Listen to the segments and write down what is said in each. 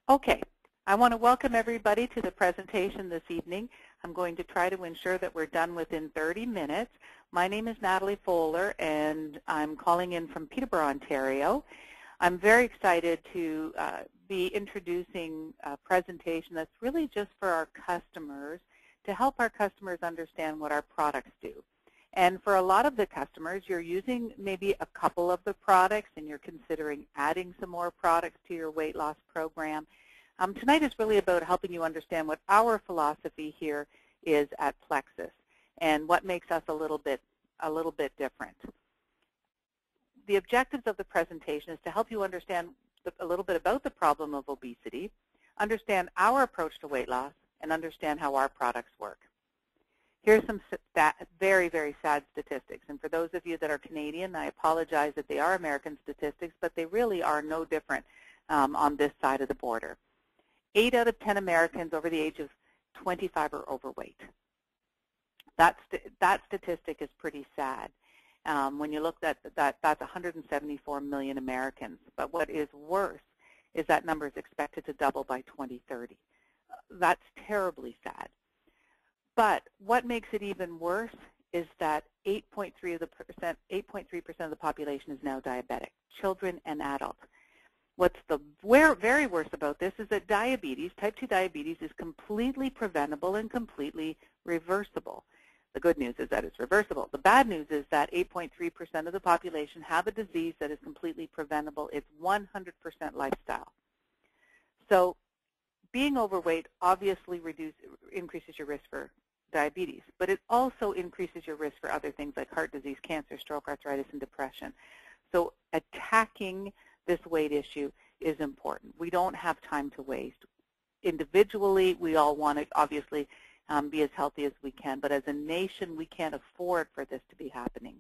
Okay, I want to welcome everybody to the presentation this evening. I'm going to try to ensure that we're done within 30 minutes. My name is Natalie Fowler, and I'm calling in from Peterborough, Ontario. I'm very excited to be introducing a presentation that's really just for our customers, to help our customers understand what our products do. And for a lot of the customers, you're using maybe a couple of the products and you're considering adding some more products to your weight loss program. Tonight is really about helping you understand what our philosophy here is at Plexus and what makes us a little bit different. The objectives of the presentation is to help you understand a little bit about the problem of obesity, understand our approach to weight loss, and understand how our products work. Here's some very, very sad statistics. And for those of you that are Canadian, I apologize that they are American statistics, but they really are no different on this side of the border. 8 out of 10 Americans over the age of 25 are overweight. That statistic is pretty sad. When you look at that, that's 174 million Americans. But what is worse is that number is expected to double by 2030. That's terribly sad. But what makes it even worse is that 8.3% of the population is now diabetic, children and adults. What's very worse about this is that diabetes, type 2 diabetes, is completely preventable and completely reversible. The good news is that it's reversible. The bad news is that 8.3% of the population have a disease that is completely preventable. It's 100% lifestyle. So being overweight obviously increases your risk for diabetes, but it also increases your risk for other things like heart disease, cancer, stroke, arthritis, and depression. So attacking this weight issue is important. We don't have time to waste. Individually, we all want to obviously be as healthy as we can, but as a nation, we can't afford for this to be happening.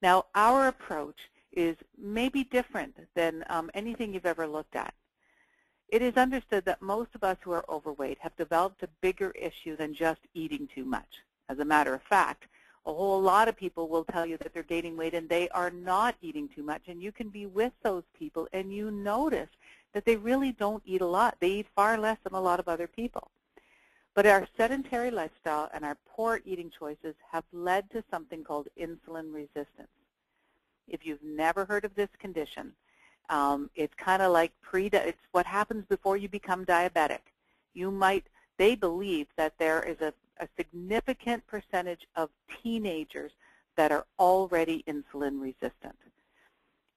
Now, our approach is maybe different than anything you've ever looked at. It is understood that most of us who are overweight have developed a bigger issue than just eating too much. As a matter of fact, a whole lot of people will tell you that they're gaining weight and they are not eating too much, and you can be with those people and you notice that they really don't eat a lot. They eat far less than a lot of other people. But our sedentary lifestyle and our poor eating choices have led to something called insulin resistance. If you've never heard of this condition, it's kind of like it's what happens before you become diabetic. They believe that there is a significant percentage of teenagers that are already insulin resistant.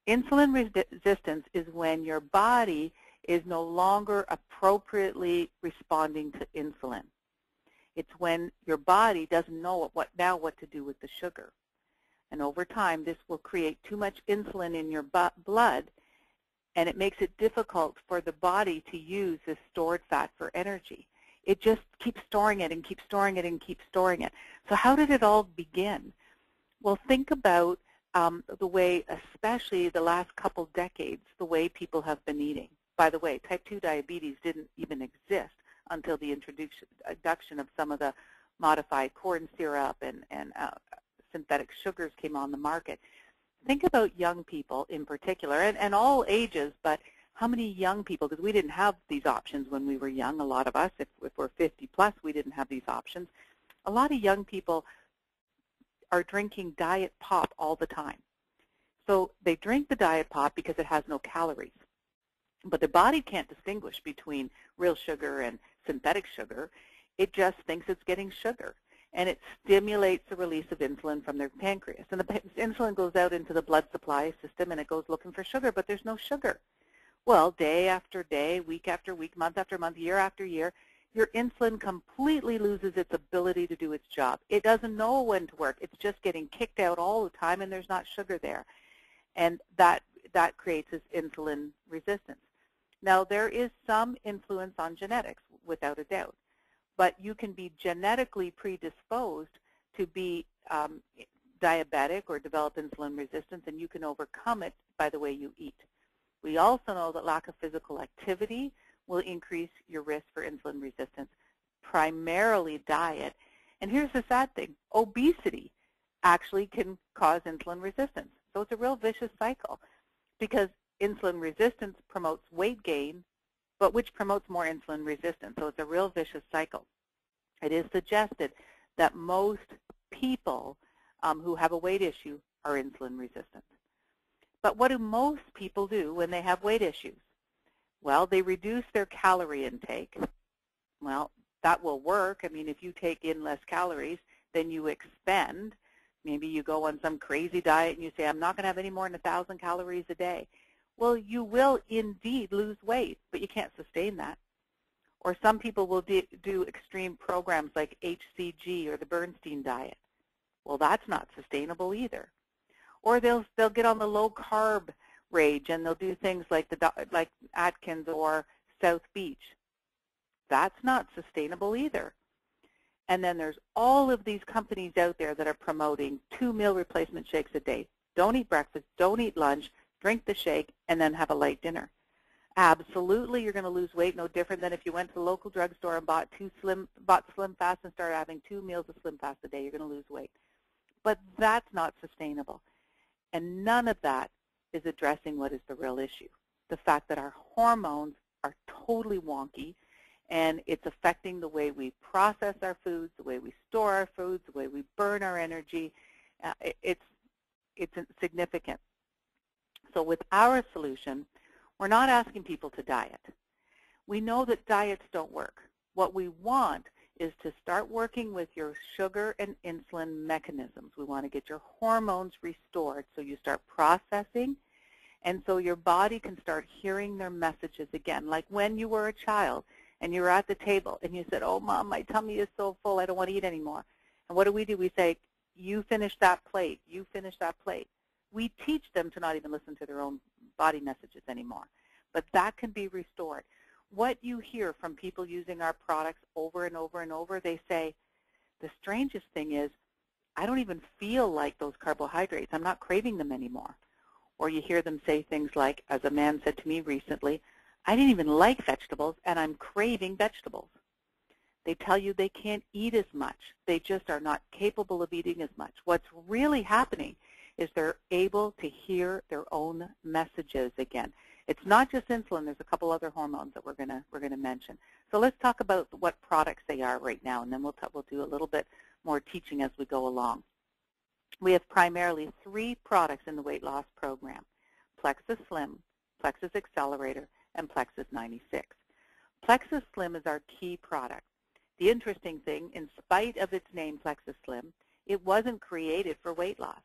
Insulin resistance is when your body is no longer appropriately responding to insulin. It's when your body doesn't know what to do with the sugar. And over time, this will create too much insulin in your blood, and it makes it difficult for the body to use this stored fat for energy. It just keeps storing it and keeps storing it and keeps storing it. So how did it all begin? Well, think about the way, especially the last couple decades, the way people have been eating. By the way, type 2 diabetes didn't even exist until the introduction of some of the modified corn syrup and synthetic sugars came on the market. Think about young people in particular, and all ages, but how many young people, because we didn't have these options when we were young, a lot of us, if we're 50 plus, we didn't have these options. A lot of young people are drinking diet pop all the time. So they drink the diet pop because it has no calories. But the body can't distinguish between real sugar and synthetic sugar. It just thinks it's getting sugar. And it stimulates the release of insulin from their pancreas. And the insulin goes out into the blood supply system, and it goes looking for sugar, but there's no sugar. Well, day after day, week after week, month after month, year after year, your insulin completely loses its ability to do its job. It doesn't know when to work. It's just getting kicked out all the time, and there's not sugar there. And that creates this insulin resistance. Now, there is some influence on genetics, without a doubt. But you can be genetically predisposed to be diabetic or develop insulin resistance, and you can overcome it by the way you eat. We also know that lack of physical activity will increase your risk for insulin resistance, primarily diet. And here's the sad thing, obesity actually can cause insulin resistance. So it's a real vicious cycle because insulin resistance promotes weight gain, but which promotes more insulin resistance. So it's a real vicious cycle. It is suggested that most people who have a weight issue are insulin resistant. But what do most people do when they have weight issues? Well, they reduce their calorie intake. Well, that will work. I mean, if you take in less calories, then you expend. Maybe you go on some crazy diet and you say, I'm not going to have any more than 1,000 calories a day. Well, you will indeed lose weight, but you can't sustain that. Or some people will do extreme programs like HCG or the Bernstein diet. Well, that's not sustainable either. Or they'll get on the low-carb rage and they'll do things like Atkins or South Beach. That's not sustainable either. And then there's all of these companies out there that are promoting 2 meal replacement shakes a day. Don't eat breakfast, don't eat lunch, drink the shake, and then have a light dinner. Absolutely, you're going to lose weight, no different than if you went to the local drugstore and bought Slim Fast and started having 2 meals of Slim Fast a day. You're going to lose weight. But that's not sustainable. And none of that is addressing what is the real issue, the fact that our hormones are totally wonky, and it's affecting the way we process our foods, the way we store our foods, the way we burn our energy. It's significant. So with our solution, we're not asking people to diet. We know that diets don't work. What we want is to start working with your sugar and insulin mechanisms. We want to get your hormones restored so you start processing, and so your body can start hearing their messages again. Like when you were a child and you were at the table and you said, oh, Mom, my tummy is so full, I don't want to eat anymore. And what do? We say, you finish that plate, you finish that plate. We teach them to not even listen to their own body messages anymore. But that can be restored. What you hear from people using our products over and over and over, they say, the strangest thing is, I don't even feel like those carbohydrates. I'm not craving them anymore. Or you hear them say things like, as a man said to me recently, I didn't even like vegetables, and I'm craving vegetables. They tell you they can't eat as much. They just are not capable of eating as much. What's really happening is they're able to hear their own messages again. It's not just insulin. There's a couple other hormones that we're gonna mention. So let's talk about what products they are right now, and then we'll do a little bit more teaching as we go along. We have primarily 3 products in the weight loss program: Plexus Slim, Plexus Accelerator, and Plexus 96. Plexus Slim is our key product. The interesting thing, in spite of its name, Plexus Slim, it wasn't created for weight loss.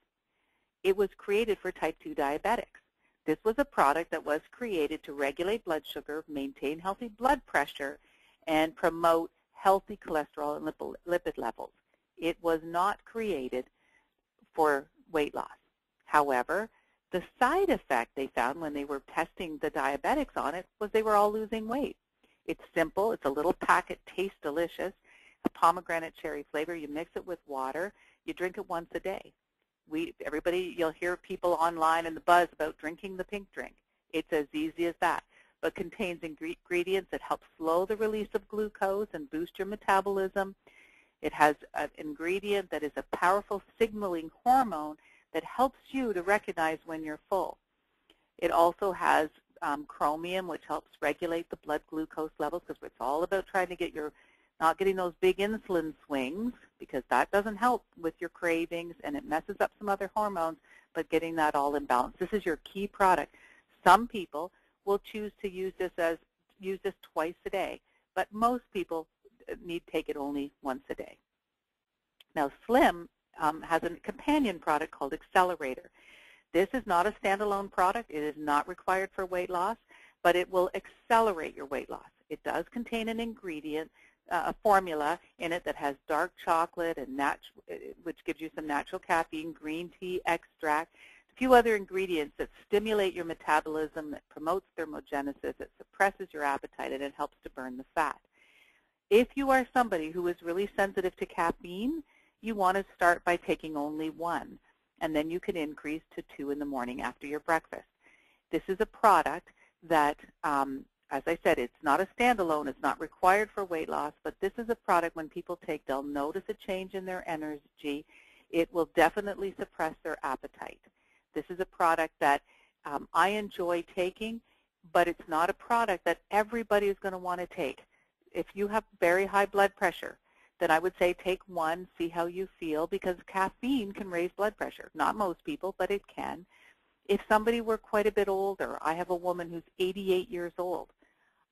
It was created for type 2 diabetics. This was a product that was created to regulate blood sugar, maintain healthy blood pressure, and promote healthy cholesterol and lipid levels. It was not created for weight loss. However, the side effect they found when they were testing the diabetics on it was they were all losing weight. It's simple. It's a little packet, tastes delicious, a pomegranate cherry flavor. You mix it with water. You drink it once a day. You'll hear people online in the buzz about drinking the pink drink. It's as easy as that, but contains ingredients that help slow the release of glucose and boost your metabolism. It has an ingredient that is a powerful signaling hormone that helps you to recognize when you're full. It also has chromium, which helps regulate the blood glucose levels, because it's all about trying to get not getting those big insulin swings, because that doesn't help with your cravings and it messes up some other hormones, but getting that all in balance. This is your key product. Some people will choose to use this twice a day, but most people need to take it only once a day. Now, Slim has a companion product called Accelerator. This is not a standalone product. It is not required for weight loss, but it will accelerate your weight loss. It does contain an ingredient, a formula in it that has dark chocolate and which gives you some natural caffeine, green tea extract, a few other ingredients that stimulate your metabolism, that promotes thermogenesis, it suppresses your appetite, and it helps to burn the fat. If you are somebody who is really sensitive to caffeine, you want to start by taking only 1, and then you can increase to 2 in the morning after your breakfast. This is a product that, as I said, it's not a standalone. It's not required for weight loss, but this is a product when people take, they'll notice a change in their energy. It will definitely suppress their appetite. This is a product that I enjoy taking, but it's not a product that everybody is going to want to take. If you have very high blood pressure, then I would say take one, see how you feel, because caffeine can raise blood pressure. Not most people, but it can. If somebody were quite a bit older, I have a woman who's 88 years old.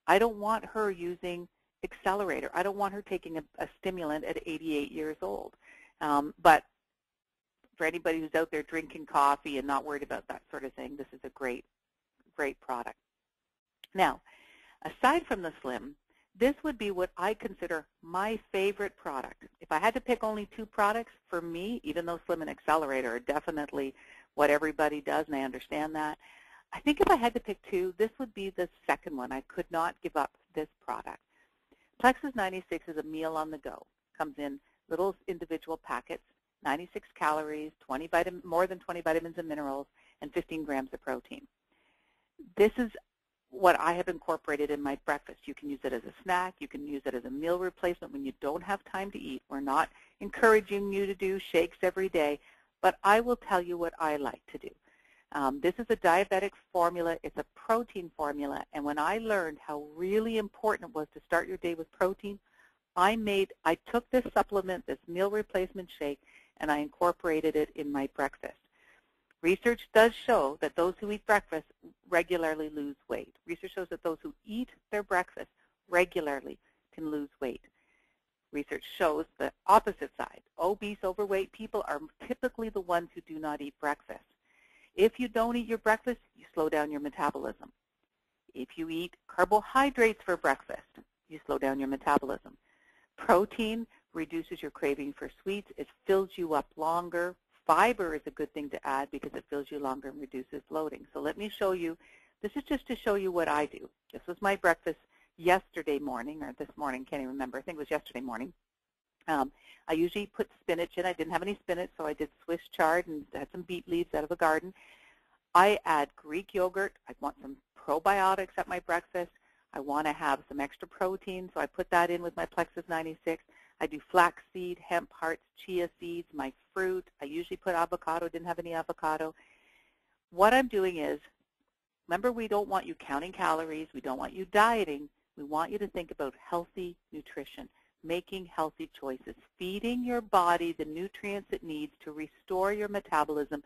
I don't want her using Accelerator. I don't want her taking a stimulant at 88 years old. But for anybody who's out there drinking coffee and not worried about that sort of thing, this is a great product. Now, aside from the Slim, this would be what I consider my favorite product. If I had to pick only two products, for me, even though Slim and Accelerator are definitely what everybody does, and I understand that, I think if I had to pick two, this would be the second one. I could not give up this product. Plexus 96 is a meal on the go. Comes in little individual packets, 96 calories, more than 20 vitamins and minerals, and 15 grams of protein. This is what I have incorporated in my breakfast. You can use it as a snack. You can use it as a meal replacement when you don't have time to eat. We're not encouraging you to do shakes every day, but I will tell you what I like to do. This is a diabetic formula. It's a protein formula, and when I learned how really important it was to start your day with protein, I took this supplement, this meal replacement shake, and I incorporated it in my breakfast. Research does show that those who eat breakfast regularly lose weight. Research shows that those who eat their breakfast regularly can lose weight. Research shows the opposite side. Obese, overweight people are typically the ones who do not eat breakfast. If you don't eat your breakfast, you slow down your metabolism. If you eat carbohydrates for breakfast, you slow down your metabolism. Protein reduces your craving for sweets. It fills you up longer. Fiber is a good thing to add because it fills you longer and reduces bloating. So let me show you. This is just to show you what I do. This was my breakfast yesterday morning, or this morning, can't even remember. I think it was yesterday morning. I usually put spinach in. I didn't have any spinach, so I did Swiss chard and had some beet leaves out of a garden. I add Greek yogurt. I want some probiotics at my breakfast. I want to have some extra protein, so I put that in with my Plexus 96. I do flaxseed, hemp hearts, chia seeds, my fruit. I usually put avocado. Didn't have any avocado. What I'm doing is, remember, we don't want you counting calories. We don't want you dieting. We want you to think about healthy nutrition, making healthy choices, feeding your body the nutrients it needs to restore your metabolism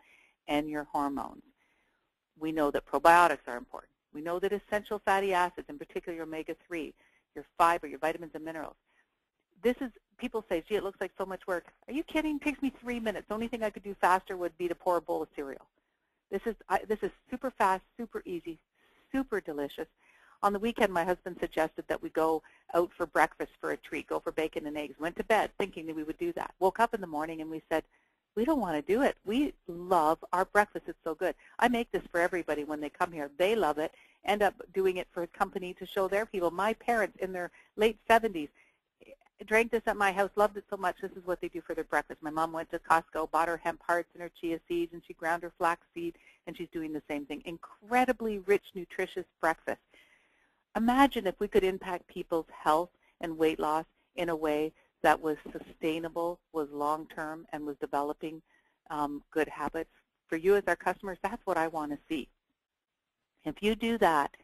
and your hormones. We know that probiotics are important. We know that essential fatty acids, in particular your omega-3, your fiber, your vitamins and minerals. This is, people say, gee, it looks like so much work. Are you kidding? It takes me 3 minutes. The only thing I could do faster would be to pour a bowl of cereal. This is super fast, super easy, super delicious. On the weekend, my husband suggested that we go out for breakfast for a treat, go for bacon and eggs. Went to bed thinking that we would do that. Woke up in the morning and we said, we don't want to do it. We love our breakfast. It's so good. I make this for everybody when they come here. They love it, end up doing it for a company to show their people. My parents in their late 70s drank this at my house, loved it so much. This is what they do for their breakfast. My mom went to Costco, bought her hemp hearts and her chia seeds, and she ground her flax seed, and she's doing the same thing. Incredibly rich, nutritious breakfast. Imagine if we could impact people's health and weight loss in a way that was sustainable, was long-term, and was developing good habits. For you as our customers, that's what I want to see. If you do that,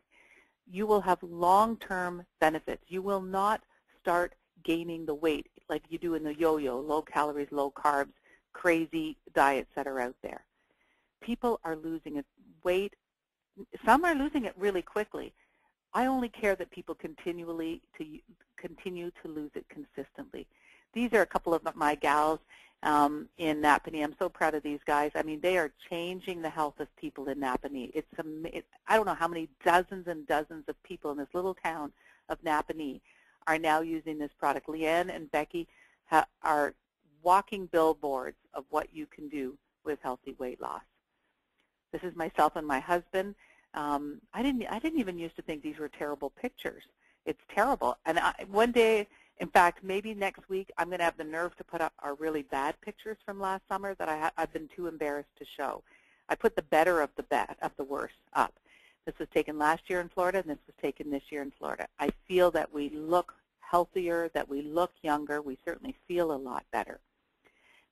you will have long-term benefits. You will not start gaining the weight like you do in the yo-yo, low calories, low carbs, crazy diets that are out there. People are losing weight. Some are losing it really quickly. I only care that people continue to lose it consistently. These are a couple of my gals in Napanee. I'm so proud of these guys. I mean, they are changing the health of people in Napanee. I don't know how many dozens and dozens of people in this little town of Napanee are now using this product. Leanne and Becky are walking billboards of what you can do with healthy weight loss. This is myself and my husband. I didn't even used to think these were terrible pictures. It's terrible. And one day, in fact, maybe next week, I'm going to have the nerve to put up our really bad pictures from last summer that I've been too embarrassed to show. I put the better of the worst up. This was taken last year in Florida, and this was taken this year in Florida. I feel that we look healthier, that we look younger. We certainly feel a lot better.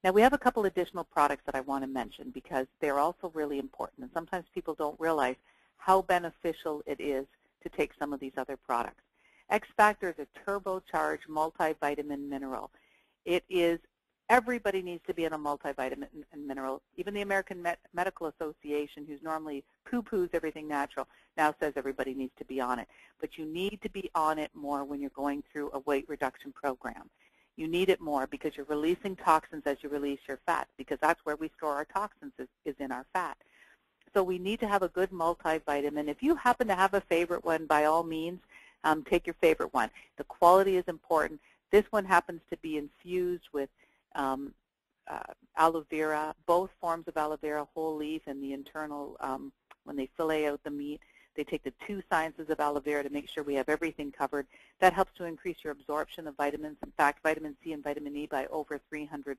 Now, we have a couple additional products that I want to mention because they're also really important, and sometimes people don't realize how beneficial it is to take some of these other products. X-Factor is a turbocharged multivitamin mineral. It is, everybody needs to be on a multivitamin and mineral. Even the American Medical Association, who's normally poo-poos everything natural, now says everybody needs to be on it. But you need to be on it more when you're going through a weight reduction program. You need it more because you're releasing toxins as you release your fat, because that's where we store our toxins is in our fat. So we need to have a good multivitamin. If you happen to have a favorite one, by all means, take your favorite one. The quality is important. This one happens to be infused with aloe vera, both forms of aloe vera, whole leaf and the internal, when they fillet out the meat. They take the 2 sciences of aloe vera to make sure we have everything covered. That helps to increase your absorption of vitamins, in fact, vitamin C and vitamin E by over 300%.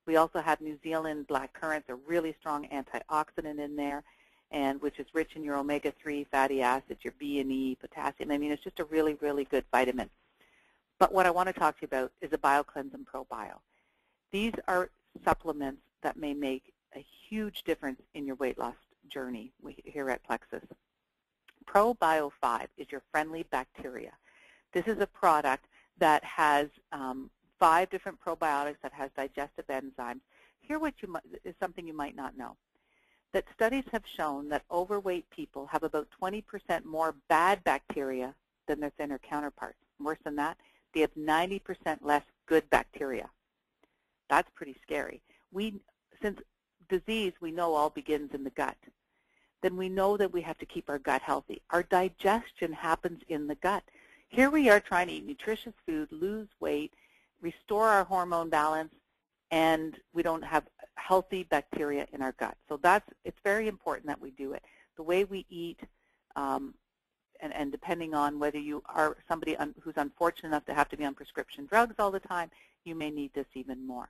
We also have New Zealand black currants, a really strong antioxidant in there, and which is rich in your omega-3 fatty acids, your B and E, potassium. I mean, it's just a really, really good vitamin. But what I want to talk to you about is a BioCleanse and ProBio. These are supplements that may make a huge difference in your weight loss journey here at Plexus. ProBio 5 is your friendly bacteria. This is a product that has 5 different probiotics that has digestive enzymes. Here is something you might not know. That studies have shown that overweight people have about 20% more bad bacteria than their thinner counterparts. Worse than that, they have 90% less good bacteria. That's pretty scary. Since disease, we know all begins in the gut, then we know that we have to keep our gut healthy. Our digestion happens in the gut. Here we are trying to eat nutritious food, lose weight, restore our hormone balance, and we don't have healthy bacteria in our gut. So it's very important that we do it. The way we eat, and depending on whether you are somebody who's unfortunate enough to have to be on prescription drugs all the time, you may need this even more.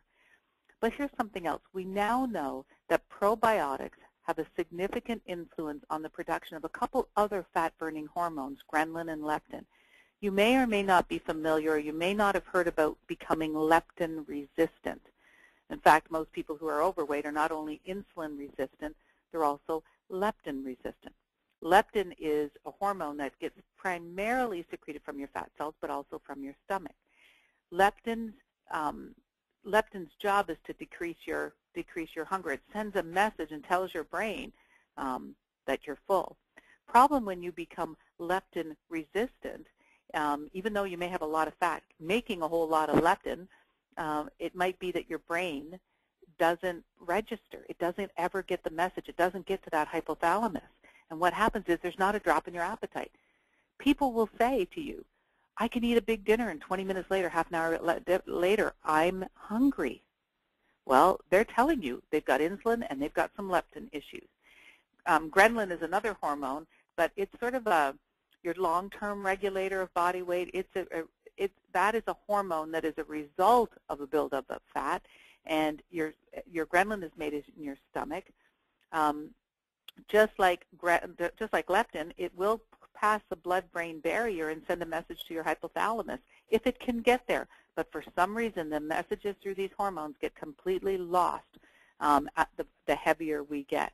But here's something else. We now know that probiotics have a significant influence on the production of a couple other fat-burning hormones, ghrelin and leptin. You may or may not be familiar, or you may not have heard about becoming leptin resistant. In fact, most people who are overweight are not only insulin resistant, they're also leptin resistant. Leptin is a hormone that gets primarily secreted from your fat cells, but also from your stomach. Leptin's job is to decrease your hunger. It sends a message and tells your brain that you're full. Problem when you become leptin resistant, even though you may have a lot of fat making a whole lot of leptin, it might be that your brain doesn't register. It doesn't ever get the message. It doesn't get to that hypothalamus. And what happens is there's not a drop in your appetite. People will say to you, I can eat a big dinner and 20 minutes later, half an hour later, I'm hungry. Well, they're telling you they've got insulin and they've got some leptin issues. Ghrelin is another hormone, but it's sort of your long-term regulator of body weight. That is a hormone that is a result of a buildup of fat, and your ghrelin is made in your stomach. Just like leptin, it will pass the blood-brain barrier and send a message to your hypothalamus if it can get there. But for some reason, the messages through these hormones get completely lost the heavier we get.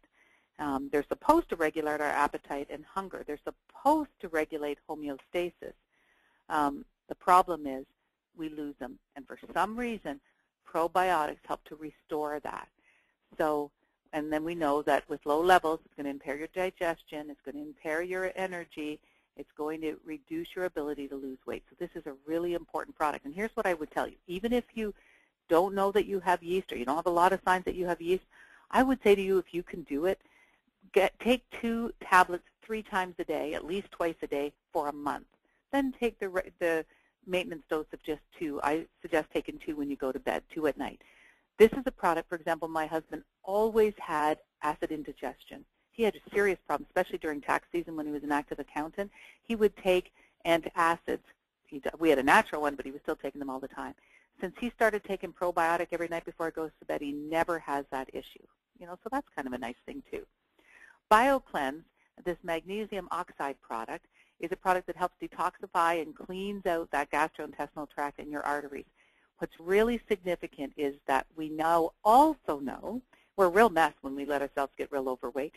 They're supposed to regulate our appetite and hunger. They're supposed to regulate homeostasis. The problem is we lose them. And for some reason, probiotics help to restore that. So, and then we know that with low levels, it's going to impair your digestion, it's going to impair your energy, it's going to reduce your ability to lose weight. So this is a really important product. And here's what I would tell you. Even if you don't know that you have yeast or you don't have a lot of signs that you have yeast, I would say to you, if you can do it, take 2 tablets 3 times a day, at least twice a day, for a month. Then take the maintenance dose of just 2. I suggest taking 2 when you go to bed, 2 at night. This is a product, for example, my husband always had acid indigestion. He had a serious problem, especially during tax season when he was an active accountant. He would take antacids. We had a natural one, but he was still taking them all the time. Since he started taking probiotic every night before he goes to bed, he never has that issue. So that's kind of a nice thing, too. BioCleanse, this magnesium oxide product, is a product that helps detoxify and cleans out that gastrointestinal tract in your arteries. What's really significant is that we now also know, we're a real mess when we let ourselves get real overweight,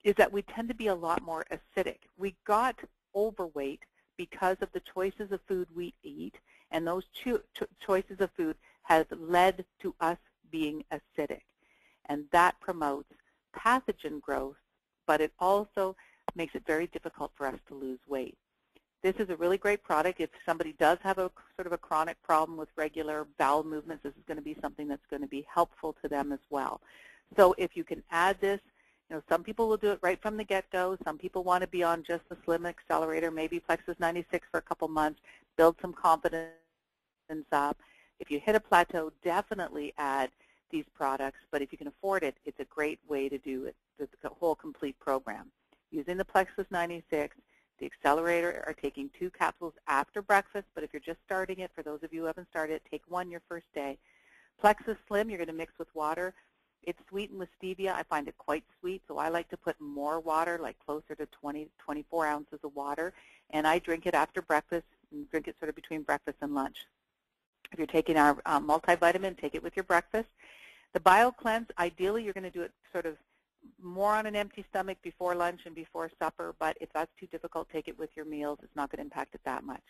is that we tend to be a lot more acidic. We got overweight because of the choices of food we eat, and those choices of food has led to us being acidic. And that promotes pathogen growth, but it also makes it very difficult for us to lose weight. This is a really great product. If somebody does have a sort of a chronic problem with regular bowel movements, this is going to be something that's going to be helpful to them as well. So if you can add this, you know, some people will do it right from the get-go. Some people want to be on just the Slim Accelerator, maybe Plexus 96 for a couple months, build some confidence up. If you hit a plateau, definitely add these products, but if you can afford it, it's a great way to do it, the whole complete program. Using the Plexus 96, the Accelerator are taking 2 capsules after breakfast, but if you're just starting it, for those of you who haven't started, take 1 your first day. Plexus Slim, you're going to mix with water. It's sweetened with stevia. I find it quite sweet, so I like to put more water, like closer to 20, 24 ounces of water, and I drink it after breakfast and drink it sort of between breakfast and lunch. If you're taking our multivitamin, take it with your breakfast. The BioCleanse, ideally you're going to do it sort of more on an empty stomach before lunch and before supper, but if that's too difficult, take it with your meals. It's not going to impact it that much.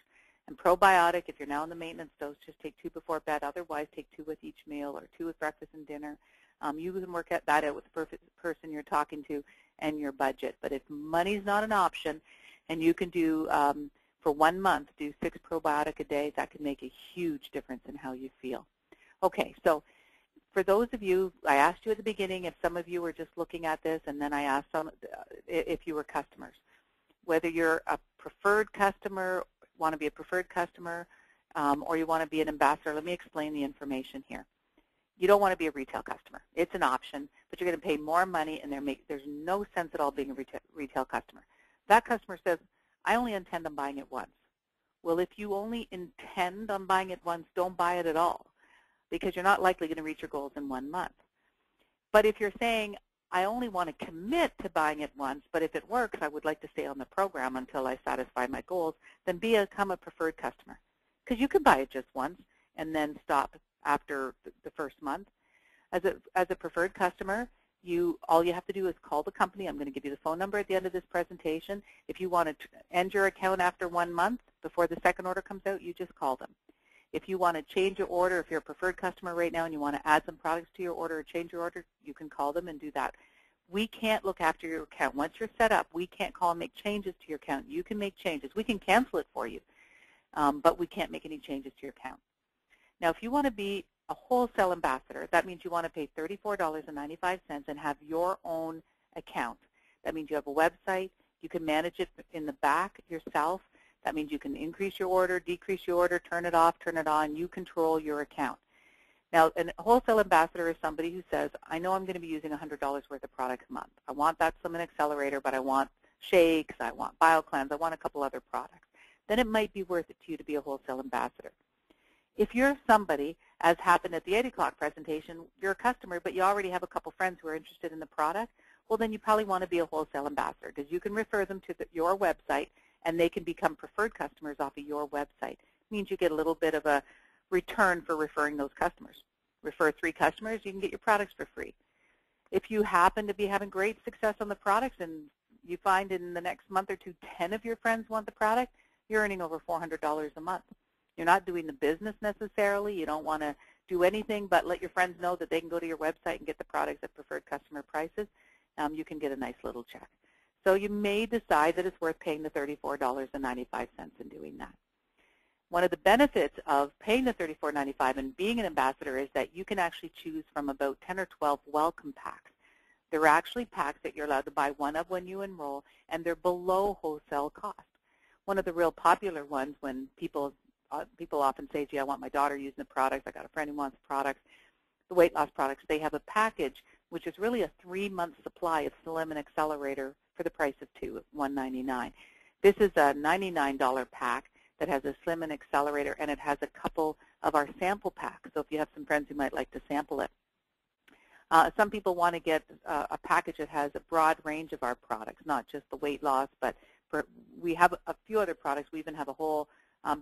And probiotic, if you're now in the maintenance dose, just take 2 before bed. Otherwise, take 2 with each meal or 2 with breakfast and dinner. You can work that out with the person you're talking to and your budget. But if money's not an option and you can do, for 1 month, do 6 probiotic a day, that can make a huge difference in how you feel. Okay, so for those of you, I asked you at the beginning if some of you were just looking at this, and then I asked some if you were customers. Whether you're a preferred customer, want to be a preferred customer, or you want to be an ambassador, let me explain the information here. You don't want to be a retail customer. It's an option, but you're going to pay more money, and there's no sense at all being a retail customer. That customer says, I only intend on buying it once. Well, if you only intend on buying it once, don't buy it at all, because you're not likely going to reach your goals in 1 month. But if you're saying, I only want to commit to buying it once, but if it works, I would like to stay on the program until I satisfy my goals, then become a preferred customer. Because you can buy it just once and then stop after the first month. As a preferred customer, all you have to do is call the company. I'm going to give you the phone number at the end of this presentation. If you want to end your account after 1 month before the second order comes out, you just call them. If you want to change your order, if you're a preferred customer right now and you want to add some products to your order or change your order, you can call them and do that. We can't look after your account. Once you're set up, we can't call and make changes to your account. You can make changes. We can cancel it for you, but we can't make any changes to your account. Now, if you want to be a wholesale ambassador, that means you want to pay $34.95 and have your own account. That means you have a website. You can manage it in the back yourself. That means you can increase your order, decrease your order, turn it off, turn it on. You control your account. Now, a wholesale ambassador is somebody who says, I know I'm going to be using $100 worth of product a month. I want that Slim Accelerator, but I want shakes, I want BioCleanse, I want a couple other products. Then it might be worth it to you to be a wholesale ambassador. If you're somebody, as happened at the 8 o'clock presentation, you're a customer, but you already have a couple friends who are interested in the product, well, then you probably want to be a wholesale ambassador because you can refer them to your website, and they can become preferred customers off of your website. It means you get a little bit of a return for referring those customers. Refer 3 customers, you can get your products for free. If you happen to be having great success on the products and you find in the next month or 2, 10 of your friends want the product, you're earning over $400 a month. You're not doing the business necessarily. You don't want to do anything but let your friends know that they can go to your website and get the products at preferred customer prices. You can get a nice little check. So you may decide that it's worth paying the $34.95 in doing that. One of the benefits of paying the $34.95 and being an ambassador is that you can actually choose from about 10 or 12 welcome packs. They're actually packs that you're allowed to buy one of when you enroll, and they're below wholesale cost. One of the real popular ones when people often say, gee, I want my daughter using the products, I got a friend who wants products, the weight loss products, they have a package which is really a 3-month supply of Slim and Accelerator for the price of 2 at $199. This is a $99 pack that has a Slim and Accelerator, and it has a couple of our sample packs, so if you have some friends who might like to sample it. Some people want to get a package that has a broad range of our products, not just the weight loss, but we have a few other products. We even have a whole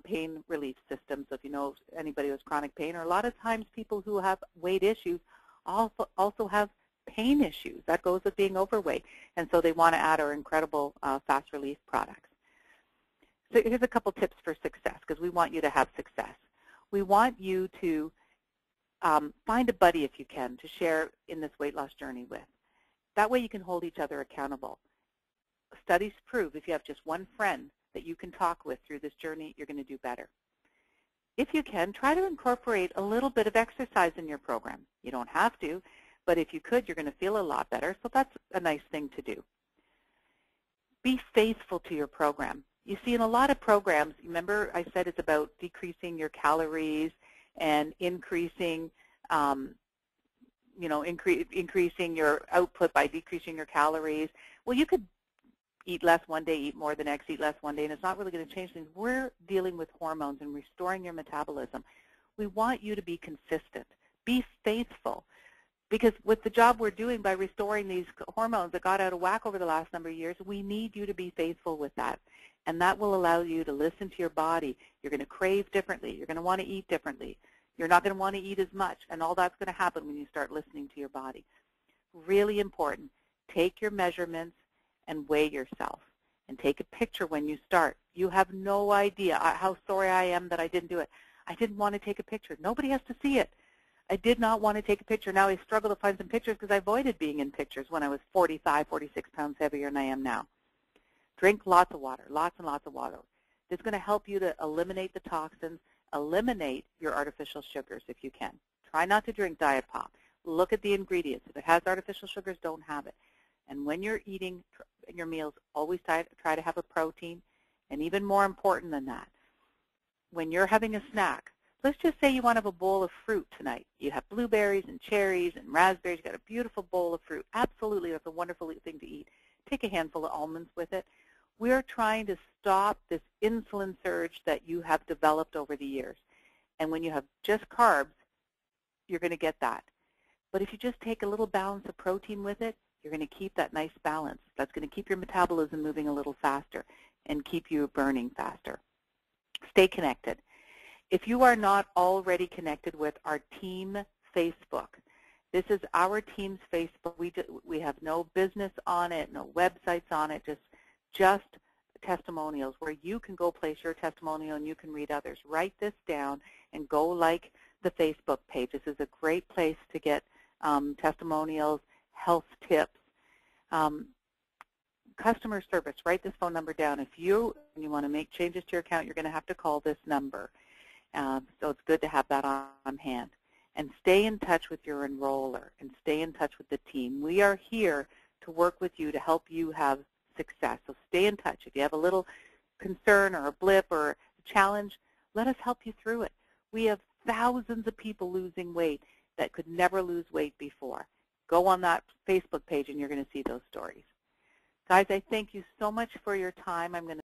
pain relief systems. So if you know anybody who has chronic pain, or a lot of times people who have weight issues also have pain issues. That goes with being overweight. And so they want to add our incredible fast relief products. So here's a couple tips for success, because we want you to have success. We want you to find a buddy, if you can, to share in this weight loss journey with. That way you can hold each other accountable. Studies prove if you have just one friend that you can talk with through this journey, you're going to do better. If you can, try to incorporate a little bit of exercise in your program. You don't have to, but if you could, you're going to feel a lot better, so that's a nice thing to do. Be faithful to your program. You see, in a lot of programs, remember I said it's about decreasing your calories and increasing increasing your output by decreasing your calories. Well, you could eat less one day, eat more the next, eat less one day, and it's not really going to change things. We're dealing with hormones and restoring your metabolism. We want you to be consistent. Be faithful. Because with the job we're doing by restoring these hormones that got out of whack over the last number of years, we need you to be faithful with that. And that will allow you to listen to your body. You're going to crave differently. You're going to want to eat differently. You're not going to want to eat as much, and all that's going to happen when you start listening to your body. Really important. Take your measurements and weigh yourself, and take a picture when you start. You have no idea how sorry I am that I didn't do it. I didn't want to take a picture. Nobody has to see it. I did not want to take a picture. Now I struggle to find some pictures because I avoided being in pictures when I was 45, 46 pounds heavier than I am now. Drink lots of water, lots and lots of water. This is going to help you to eliminate the toxins, eliminate your artificial sugars if you can. Try not to drink Diet Pop. Look at the ingredients. If it has artificial sugars, don't have it. And when you're eating your meals, always try to have a protein. And even more important than that, when you're having a snack, let's just say you want to have a bowl of fruit tonight. You have blueberries and cherries and raspberries. You've got a beautiful bowl of fruit. Absolutely, that's a wonderful thing to eat. Take a handful of almonds with it. We are trying to stop this insulin surge that you have developed over the years. And when you have just carbs, you're going to get that. But if you just take a little balance of protein with it, you're going to keep that nice balance. That's going to keep your metabolism moving a little faster and keep you burning faster. Stay connected. If you are not already connected with our team Facebook, this is our team's Facebook. We have no business on it, no websites on it, just testimonials where you can go place your testimonial and you can read others. Write this down and go like the Facebook page. This is a great place to get testimonials, health tips, customer service. Write this phone number down. If you want to make changes to your account, you're going to have to call this number. So it's good to have that on hand. And stay in touch with your enroller and stay in touch with the team. We are here to work with you to help you have success. So stay in touch. If you have a little concern or a blip or a challenge, let us help you through it. We have thousands of people losing weight that could never lose weight before. Go on that Facebook page and you're going to see those stories. Guys, I thank you so much for your time. I'm going to